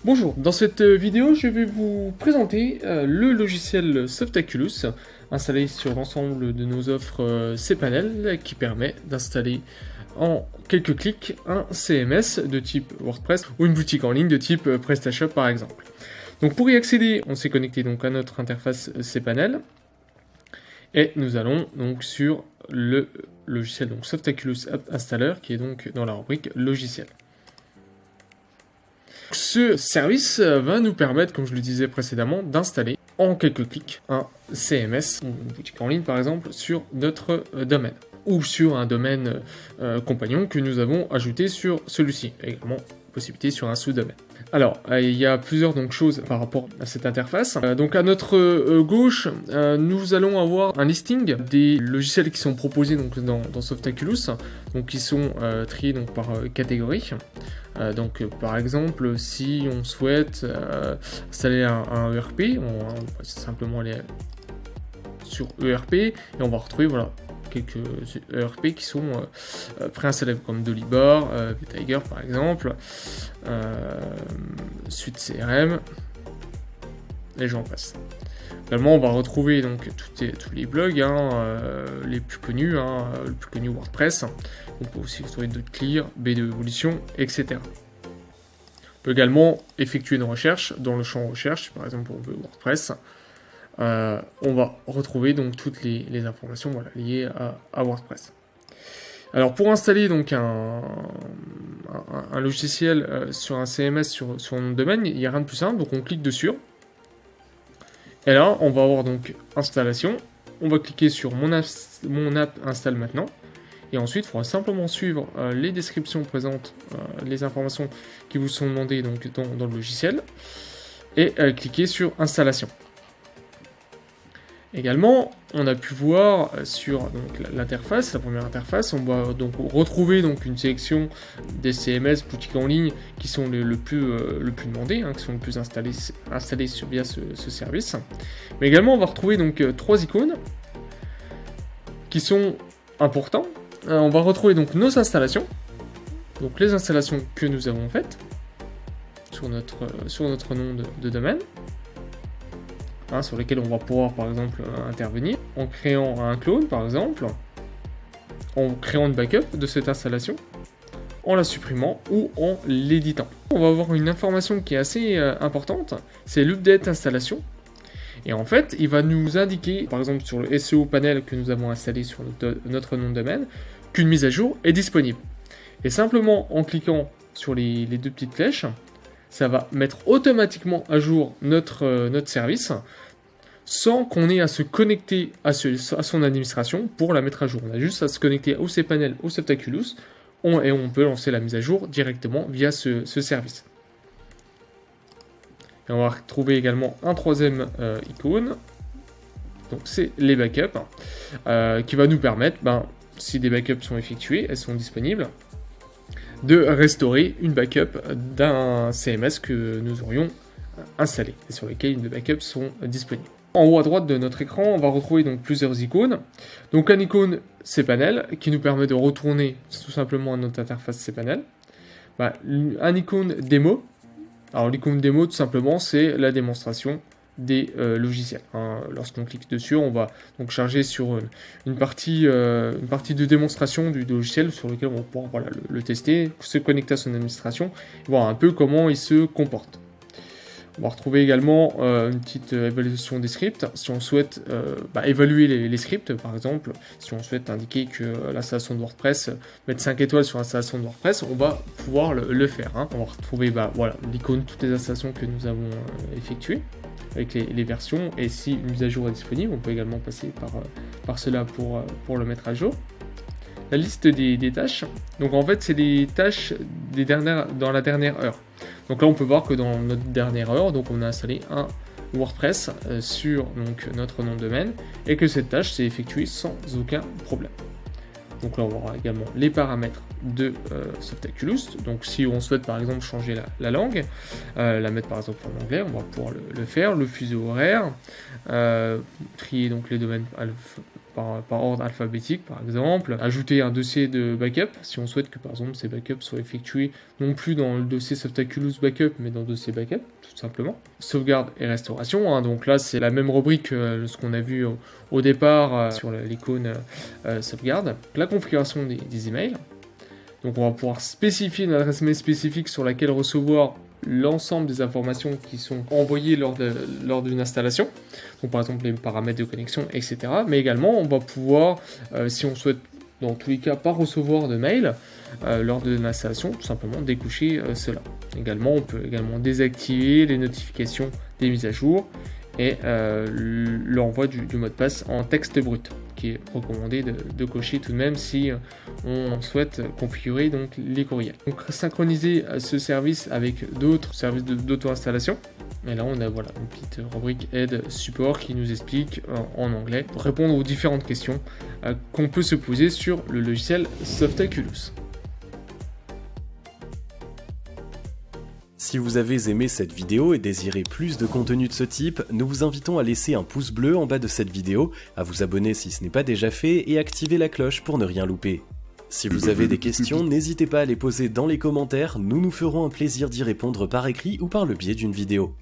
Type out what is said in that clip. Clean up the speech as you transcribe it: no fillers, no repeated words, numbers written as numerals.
Bonjour, dans cette vidéo, je vais vous présenter le logiciel Softaculous installé sur l'ensemble de nos offres cPanel qui permet d'installer en quelques clics un CMS de type WordPress ou une boutique en ligne de type PrestaShop par exemple. Donc pour y accéder, on s'est connecté donc à notre interface cPanel et nous allons donc sur le logiciel donc Softaculous App Installer qui est donc dans la rubrique logiciel. Ce service va nous permettre, comme je le disais précédemment, d'installer en quelques clics un CMS, une boutique en ligne par exemple, sur notre domaine ou sur un domaine compagnon que nous avons ajouté sur celui-ci. Également, possibilité sur un sous-domaine. Alors, il y a plusieurs choses par rapport à cette interface. Donc à notre gauche, nous allons avoir un listing des logiciels qui sont proposés donc, dans Softaculous, donc qui sont triés donc, par catégorie. Donc par exemple, si on souhaite installer un ERP, on va simplement aller sur ERP et on va retrouver voilà, quelques ERP qui sont préinstallables comme Dolibar, Tiger par exemple, Suite CRM, et j'en passe. Également, on va retrouver donc tous les blogs les plus connus, le plus connu WordPress. On peut aussi retrouver .clear, B2 Evolution, etc. On peut également effectuer une recherche dans le champ recherche, par exemple on veut WordPress. On va retrouver donc toutes les informations voilà, liées à WordPress. Alors pour installer donc un logiciel sur un CMS sur un domaine, il n'y a rien de plus simple, donc on clique dessus. Et là, on va avoir donc installation. On va cliquer sur mon app installe maintenant. Et ensuite, il faudra simplement suivre les descriptions présentes, les informations qui vous sont demandées donc, dans le logiciel. Et cliquer sur installation. Également, on a pu voir sur l'interface, la première interface, on va donc retrouver donc, une sélection des CMS boutiques en ligne qui sont le plus demandés, qui sont le plus installés via ce service. Mais également, on va retrouver donc 3 icônes qui sont importants. On va retrouver donc nos installations, donc les installations que nous avons faites sur notre nom de domaine. Sur lesquels on va pouvoir par exemple intervenir en créant un clone par exemple, en créant une backup de cette installation, en la supprimant ou en l'éditant. On va avoir une information qui est assez importante, c'est l'update installation. Et en fait, il va nous indiquer, par exemple sur le SEO panel que nous avons installé sur notre nom de domaine, qu'une mise à jour est disponible. Et simplement en cliquant sur les deux petites flèches, ça va mettre automatiquement à jour notre service sans qu'on ait à se connecter à son administration pour la mettre à jour. On a juste à se connecter au cPanel, au Softaculous, et on peut lancer la mise à jour directement via ce service. Et on va retrouver également un troisième icône, donc c'est les backups, qui va nous permettre, si des backups sont effectués, elles sont disponibles, de restaurer une backup d'un CMS que nous aurions installé et sur lesquels les backups sont disponibles. En haut à droite de notre écran, on va retrouver donc plusieurs icônes. Donc une icône cPanel qui nous permet de retourner tout simplement à notre interface cPanel. Un icône démo. Alors l'icône démo tout simplement c'est la démonstration des logiciels. Lorsqu'on clique dessus, on va donc charger sur une partie de démonstration du logiciel sur lequel on va pouvoir le tester, se connecter à son administration, voir un peu comment il se comporte. On va retrouver également une petite évaluation des scripts. Si on souhaite évaluer les scripts, par exemple, si on souhaite indiquer que l'installation de WordPress, mettre 5 étoiles sur l'installation de WordPress, on va pouvoir le faire. On va retrouver l'icône, toutes les installations que nous avons effectuées avec les versions. Et si une mise à jour est disponible, on peut également passer par cela pour le mettre à jour. La liste des tâches. Donc en fait, c'est des tâches dans la dernière heure. Donc là, on peut voir que dans notre dernière heure, donc on a installé un WordPress sur notre nom de domaine et que cette tâche s'est effectuée sans aucun problème. Donc là, on va voir également les paramètres de Softaculous. Donc si on souhaite par exemple changer la langue, la mettre par exemple en anglais, on va pouvoir le faire. Le fuseau horaire, trier donc les domaines par ordre alphabétique par exemple, ajouter un dossier de backup si on souhaite que par exemple ces backups soient effectués non plus dans le dossier Softaculous Backup mais dans le dossier backup tout simplement. Sauvegarde et restauration, donc là c'est la même rubrique que ce qu'on a vu au départ sur l'icône sauvegarde. La configuration des emails, donc on va pouvoir spécifier une adresse mail spécifique sur laquelle recevoir l'ensemble des informations qui sont envoyées lors d'une installation, donc par exemple les paramètres de connexion, etc. Mais également, on va pouvoir, si on souhaite dans tous les cas pas recevoir de mail lors de l'installation, tout simplement découcher cela. Également, on peut également désactiver les notifications des mises à jour et l'envoi du mot de passe en texte brut, qui est recommandé de cocher tout de même si on souhaite configurer donc les courriels. Donc synchroniser ce service avec d'autres services d'auto-installation. Et là on a voilà une petite rubrique aide support qui nous explique en anglais répondre aux différentes questions qu'on peut se poser sur le logiciel Softaculous. Si vous avez aimé cette vidéo et désirez plus de contenu de ce type, nous vous invitons à laisser un pouce bleu en bas de cette vidéo, à vous abonner si ce n'est pas déjà fait et activer la cloche pour ne rien louper. Si vous avez des questions, n'hésitez pas à les poser dans les commentaires, nous nous ferons un plaisir d'y répondre par écrit ou par le biais d'une vidéo.